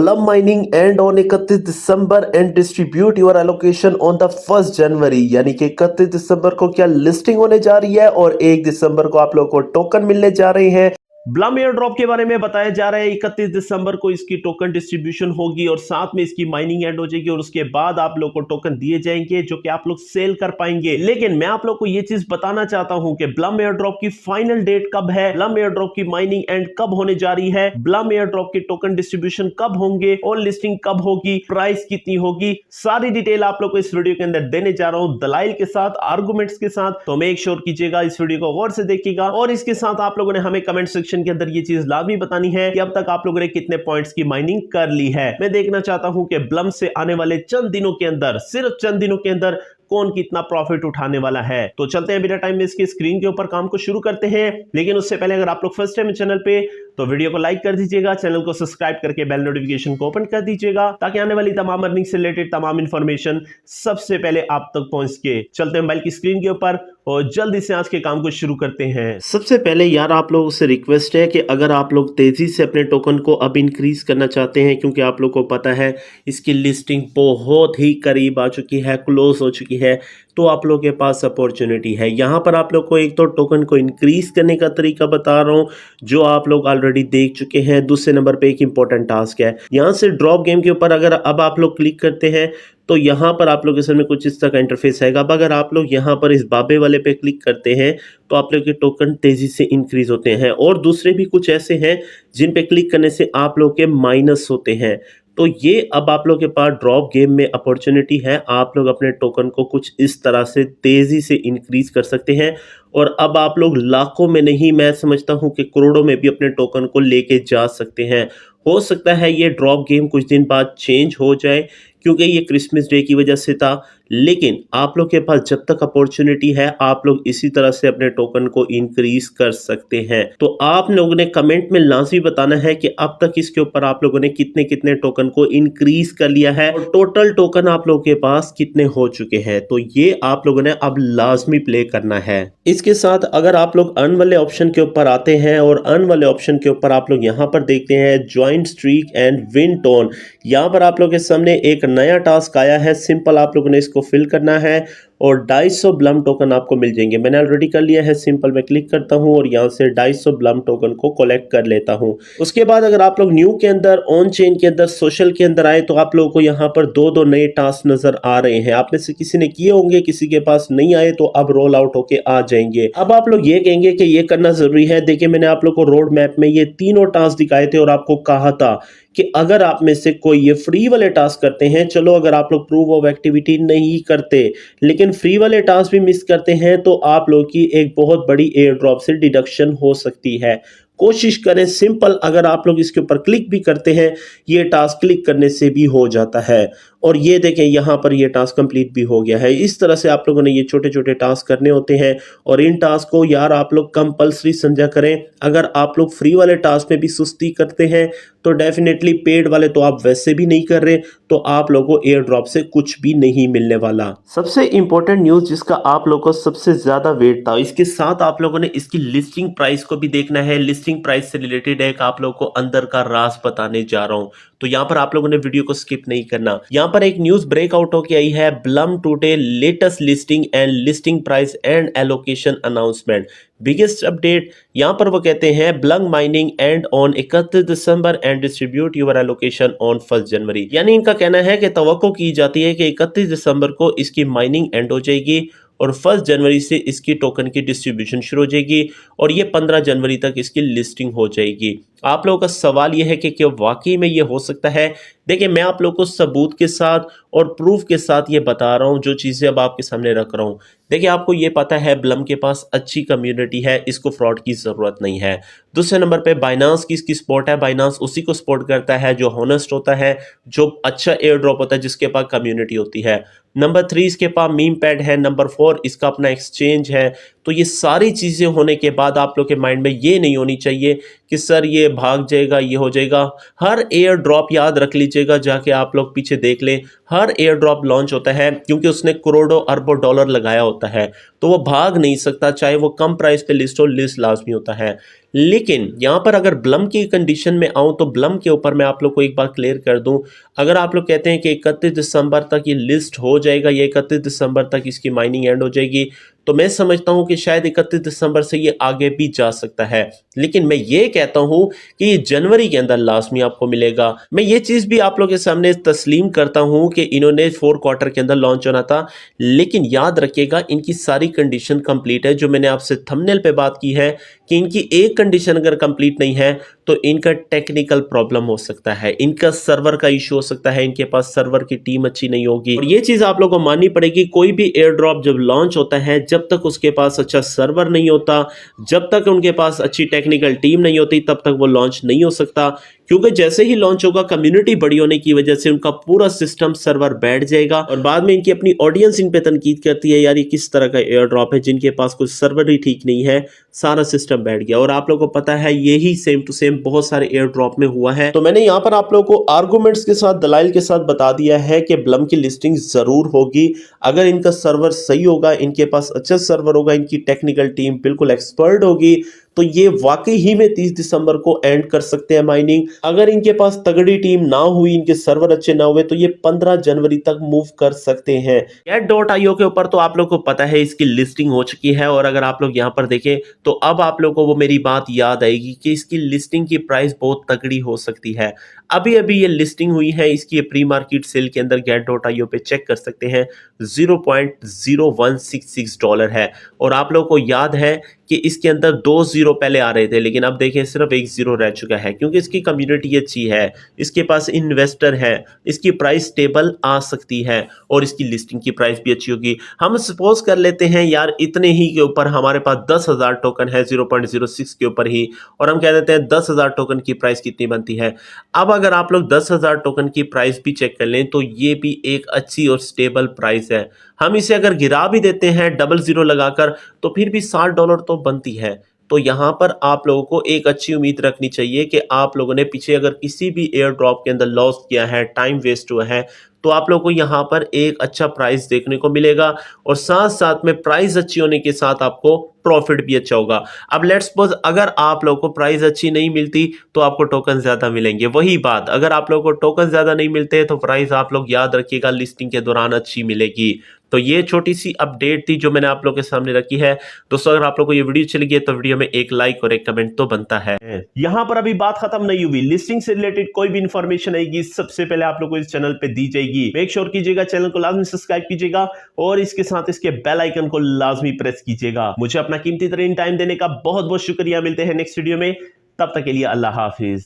Plum mining end on 31 December and distribute your allocation on the 1st जनवरी, यानी कि 31 दिसंबर को क्या लिस्टिंग होने जा रही है और 1 दिसंबर को आप लोगों को टोकन मिलने जा रहे हैं। ब्लम एयर ड्रॉप के बारे में बताया जा रहा है 31 दिसंबर को इसकी टोकन डिस्ट्रीब्यूशन होगी और साथ में इसकी माइनिंग एंड हो जाएगी और उसके बाद आप लोग को टोकन दिए जाएंगे जो कि आप लोग सेल कर पाएंगे। लेकिन मैं आप लोग को ये चीज बताना चाहता हूं कि ब्लम एयर ड्रॉप की फाइनल डेट कब है, ब्लम एयर ड्रॉप की माइनिंग एंड कब होने जा रही है, ब्लम एयर ड्रॉप के टोकन डिस्ट्रीब्यूशन कब होंगे और लिस्टिंग कब होगी, प्राइस कितनी होगी, सारी डिटेल आप लोग को इस वीडियो के अंदर देने जा रहा हूं दलाइल के साथ, आर्गुमेंट्स के साथ। तो मेक श्योर कीजिएगा इस वीडियो को गौर से देखिएगा और इसके साथ आप लोगों ने हमें कमेंट सेक्शन के अंदर ये चीज लाजमी बतानी है कि अब तक आप लोगों ने कितने पॉइंट्स की माइनिंग कर ली है। मैं देखना चाहता हूं कि ब्लम से आने वाले चंद दिनों के अंदर, सिर्फ चंद दिनों के अंदर कौन कितना प्रॉफिट उठाने वाला है। तो चलते हैं बिना टाइम वेस्ट के स्क्रीन के ऊपर काम को शुरू करते हैं। लेकिन उससे पहले अगर आप लोग फर्स्ट टाइम चैनल पे तो वीडियो को लाइक कर दीजिएगा, चैनल को सब्सक्राइब करके बेल नोटिफिकेशन को ओपन कर दीजिएगा ताकि आने वाली तमाम अर्निंग से रिलेटेड तमाम इंफॉर्मेशन सबसे पहले आप तक पहुंच के। चलते हैं मोबाइल की स्क्रीन के ऊपर और जल्दी से आज के काम को शुरू करते हैं। सबसे पहले यार आप लोगों से रिक्वेस्ट है कि अगर आप लोग तेजी से अपने टोकन को अब इंक्रीज करना चाहते हैं, क्योंकि आप लोग को पता है इसकी लिस्टिंग बहुत ही करीब आ चुकी है, क्लोज हो चुकी है, तो आप लोगों के पास अपॉर्चुनिटी है। यहाँ पर आप लोग को एक तो टोकन को इंक्रीज करने का तरीका बता रहा हूँ जो आप लोग ऑलरेडी देख चुके हैं। दूसरे नंबर पे एक इंपॉर्टेंट टास्क है, यहाँ से ड्रॉप गेम के ऊपर अगर अब आप लोग क्लिक करते हैं तो यहाँ पर आप लोग के सामने कुछ इस तरह का इंटरफेस आएगा। अब अगर आप लोग यहाँ पर इस बाबे वाले पे क्लिक करते हैं तो आप लोग के टोकन तेजी से इंक्रीज होते हैं और दूसरे भी कुछ ऐसे हैं जिन पे क्लिक करने से आप लोग के माइनस होते हैं। तो ये अब आप लोग के पास ड्रॉप गेम में अपॉर्चुनिटी है, आप लोग अपने टोकन को कुछ इस तरह से तेजी से इंक्रीज कर सकते हैं और अब आप लोग लाखों में नहीं, मैं समझता हूं कि करोड़ों में भी अपने टोकन को लेके जा सकते हैं। हो सकता है ये ड्रॉप गेम कुछ दिन बाद चेंज हो जाए क्योंकि ये क्रिसमस डे की वजह से था, लेकिन आप लोग के पास जब तक अपॉर्चुनिटी है आप लोग इसी तरह से अपने टोकन को इंक्रीज कर सकते हैं। तो आप लोगों ने कमेंट में लाजमी बताना है कि अब तक इसके ऊपर आप लोगों ने कितने कितने टोकन को इंक्रीज कर लिया है और टोटल टोकन आप लोगों के पास कितने हो चुके हैं। तो ये आप लोगों ने अब लाजमी प्ले करना है। इसके साथ अगर आप लोग अर्न वाले ऑप्शन के ऊपर आते हैं और अर्न वाले ऑप्शन के ऊपर आप लोग यहाँ पर देखते हैं joint streak and win tone, यहाँ पर आप लोग के सामने एक नया टास्क आया है। सिंपल आप लोगों ने इसको फिल करना है और 250 ब्लम टोकन आपको मिल जाएंगे। मैंने ऑलरेडी कर लिया है, सिंपल मैं क्लिक करता हूं और यहां से 250 ब्लम टोकन को कलेक्ट कर लेता हूं। उसके बाद अगर आप लोग न्यू के अंदर, ऑन चेन के अंदर, सोशल के अंदर आए तो आप लोगों को यहां पर दो नए टास्क नजर आ रहे हैं। आप में से किसी ने किए होंगे, किसी के पास नहीं आए तो अब रोल आउट होके आ जाएंगे। अब आप लोग ये कहेंगे कि ये करना जरूरी है। देखिए मैंने आप लोग को रोड मैप में ये तीनों टास्क दिखाए थे और आपको कहा था कि अगर आप में से कोई ये फ्री वाले टास्क करते हैं, चलो अगर आप लोग प्रूफ ऑफ एक्टिविटी नहीं करते लेकिन फ्री वाले टास्क भी मिस करते हैं तो आप लोग की एक बहुत बड़ी एयर ड्रॉप से डिडक्शन हो सकती है। कोशिश करें सिंपल, अगर आप लोग इसके ऊपर क्लिक भी करते हैं ये टास्क क्लिक करने से भी हो जाता है। और ये देखें यहाँ पर ये टास्क कंप्लीट भी हो गया है। इस तरह से आप लोगों ने ये छोटे छोटे टास्क करने होते हैं और इन टास्क को यार आप लोग कंपलसरी समझा करें। अगर आप लोग फ्री वाले टास्क में भी सुस्ती करते हैं तो डेफिनेटली पेड वाले तो आप वैसे भी नहीं कर रहे, तो आप लोगों को एयर ड्रॉप से कुछ भी नहीं मिलने वाला। सबसे इंपॉर्टेंट न्यूज जिसका आप लोगों को सबसे ज्यादा वेट था, इसके साथ आप लोगों ने इसकी लिस्टिंग प्राइस को भी देखना है। लिस्टिंग प्राइस से रिलेटेड एक आप लोगों को अंदर का राज बताने जा रहा हूं, तो यहाँ पर आप लोगों ने वीडियो को स्किप नहीं करना। यहाँ पर एक न्यूज ब्रेकआउट होके आई है, Blum today latest listing and listing price and allocation announcement, biggest update. यहाँ पर वो कहते हैं Blum mining and on 31 December and distribute your allocation on 1 जनवरी। यानी इनका कहना है कि तवक्को की जाती है कि 31 दिसंबर को इसकी माइनिंग एंड हो जाएगी और 1 जनवरी से इसकी टोकन की डिस्ट्रीब्यूशन शुरू हो जाएगी और ये 15 जनवरी तक इसकी लिस्टिंग हो जाएगी। आप लोगों का सवाल यह है कि क्या वाकई में ये हो सकता है? देखिए मैं आप लोगों को सबूत के साथ और प्रूफ के साथ ये बता रहा हूँ, जो चीज़ें अब आपके सामने रख रहा हूँ। देखिए आपको ये पता है ब्लम के पास अच्छी कम्युनिटी है, इसको फ्रॉड की ज़रूरत नहीं है। दूसरे नंबर पे बाइनांस की इसकी सपोर्ट है, बाइनांस उसी को सपोर्ट करता है जो हॉनेस्ट होता है, जो अच्छा एयर ड्रॉप होता है, जिसके पास कम्युनिटी होती है। नंबर 3 इसके पास मीम पैड है। नंबर 4 इसका अपना एक्सचेंज है। तो ये सारी चीज़ें होने के बाद आप लोग के माइंड में ये नहीं होनी चाहिए कि सर ये भाग जाएगा, ये हो जाएगा। हर एयर ड्रॉप याद रख लीजिएगा, जाके आप लोग पीछे देख लें, हर एयर ड्रॉप लॉन्च होता है क्योंकि उसने करोड़ों अरबों डॉलर लगाया होता है, तो वो भाग नहीं सकता, चाहे वो कम प्राइस पे लिस्ट हो, लिस्ट लाजमी होता है। लेकिन यहाँ पर अगर ब्लम की कंडीशन में आऊँ तो ब्लम के ऊपर मैं आप लोग को एक बार क्लियर कर दूं, अगर आप लोग कहते हैं कि 31 दिसंबर तक ये लिस्ट हो जाएगा या 31 दिसंबर तक इसकी माइनिंग एंड हो जाएगी, तो मैं समझता हूं कि शायद 31 दिसंबर से ये आगे भी जा सकता है। लेकिन मैं ये कहता हूं कि ये जनवरी के अंदर लाजमी आपको मिलेगा। मैं ये चीज़ भी आप लोगों के सामने तस्लीम करता हूं कि इन्होंने 4 क्वार्टर के अंदर लॉन्च होना था, लेकिन याद रखिएगा इनकी सारी कंडीशन कंप्लीट है। जो मैंने आपसे थंबनेल पे बात की है कि इनकी एक कंडीशन अगर कंप्लीट नहीं है तो इनका टेक्निकल प्रॉब्लम हो सकता है, इनका सर्वर का इशू हो सकता है, इनके पास सर्वर की टीम अच्छी नहीं होगी। और ये चीज़ आप लोगों को माननी पड़ेगी, कोई भी एयर ड्रॉप जब लॉन्च होता है, जब तक उसके पास अच्छा सर्वर नहीं होता, जब तक उनके पास अच्छी टेक्निकल टीम नहीं होती, तब तक वो लॉन्च नहीं हो सकता। क्योंकि जैसे ही लॉन्च होगा, कम्युनिटी बड़ी होने की वजह से उनका पूरा सिस्टम सर्वर बैठ जाएगा और बाद में इनकी अपनी ऑडियंस इन पे तनकीद करती है, यार ये किस तरह का एयर ड्रॉप है, जिनके पास कुछ सर्वर ही ठीक नहीं है, सारा सिस्टम बैठ गया। और आप लोगों को पता है यही सेम टू सेम बहुत सारे एयर ड्रॉप में हुआ है। तो मैंने यहाँ पर आप लोगों को आर्गुमेंट्स के साथ, दलाइल के साथ बता दिया है कि ब्लम की लिस्टिंग जरूर होगी अगर इनका सर्वर सही होगा, इनके पास अच्छा सर्वर होगा, इनकी टेक्निकल टीम बिल्कुल एक्सपर्ट होगी, तो ये वाकई ही में 30 दिसंबर को एंड कर सकते हैं माइनिंग। अगर इनके पास तगड़ी टीम ना हुई, इनके सर्वर अच्छे ना हुए, तो ये 15 जनवरी तक मूव कर सकते हैं। Get.io के ऊपर तो आप लोग को पता है इसकी लिस्टिंग हो चुकी है, और अगर आप लोग यहाँ पर देखें तो अब आप लोग को वो मेरी बात याद आएगी कि इसकी लिस्टिंग की प्राइस बहुत तगड़ी हो सकती है। अभी अभी ये लिस्टिंग हुई है, इसकी प्री मार्केट सेल के अंदर Get.io पे चेक कर सकते हैं, $0.0166 है। और आप लोगों को याद है कि इसके अंदर 2 जीरो पहले आ रहे थे, लेकिन अब देखें सिर्फ 1 जीरो रह चुका है, क्योंकि इसकी कम्युनिटी अच्छी है, इसके पास इन्वेस्टर है, इसकी प्राइस स्टेबल आ सकती है और इसकी लिस्टिंग की प्राइस भी अच्छी होगी। हम सपोज कर लेते हैं यार इतने ही के ऊपर हमारे पास 10,000 टोकन है, 0.06 के ऊपर ही, और हम कह देते हैं 10,000 टोकन की प्राइस कितनी बनती है। अब अगर आप लोग 10,000 टोकन की प्राइस भी चेक कर लें तो ये भी एक अच्छी और स्टेबल प्राइस है। हम इसे अगर गिरा भी देते हैं डबल जीरो लगाकर, तो फिर भी $60 तो बनती है। तो यहाँ पर आप लोगों को एक अच्छी उम्मीद रखनी चाहिए कि आप लोगों ने पीछे अगर किसी भी एयर ड्रॉप के अंदर लॉस किया है, टाइम वेस्ट हुआ है, तो आप लोगों को यहाँ पर एक अच्छा प्राइस देखने को मिलेगा, और साथ साथ में प्राइस अच्छी होने के साथ आपको प्रॉफिट भी अच्छा होगा। अब लेट्स सपोज अगर आप लोगों को प्राइस अच्छी नहीं मिलती तो आपको टोकन ज्यादा मिलेंगे। वही बात, अगर आप लोगों को टोकन ज्यादा नहीं मिलते तो प्राइस आप लोग याद रखिएगा लिस्टिंग के दौरान अच्छी मिलेगी। तो ये छोटी सी अपडेट थी जो मैंने आप लोगों के सामने रखी है। दोस्तों अगर आप लोगों को ये वीडियो चली गई तो वीडियो में एक लाइक और एक कमेंट तो बनता है। यहाँ पर अभी बात खत्म नहीं हुई, लिस्टिंग से रिलेटेड कोई भी इंफॉर्मेशन आएगी सबसे पहले आप लोगों को इस चैनल पे दी जाएगी। मेक श्योर कीजिएगा चैनल को लाजमी सब्सक्राइब कीजिएगा और इसके साथ इसके बेल आइकन को लाजमी प्रेस कीजिएगा। मुझे अपना कीमती तरीन टाइम देने का बहुत बहुत शुक्रिया। मिलते हैं नेक्स्ट वीडियो में, तब तक के लिए अल्लाह हाफिज।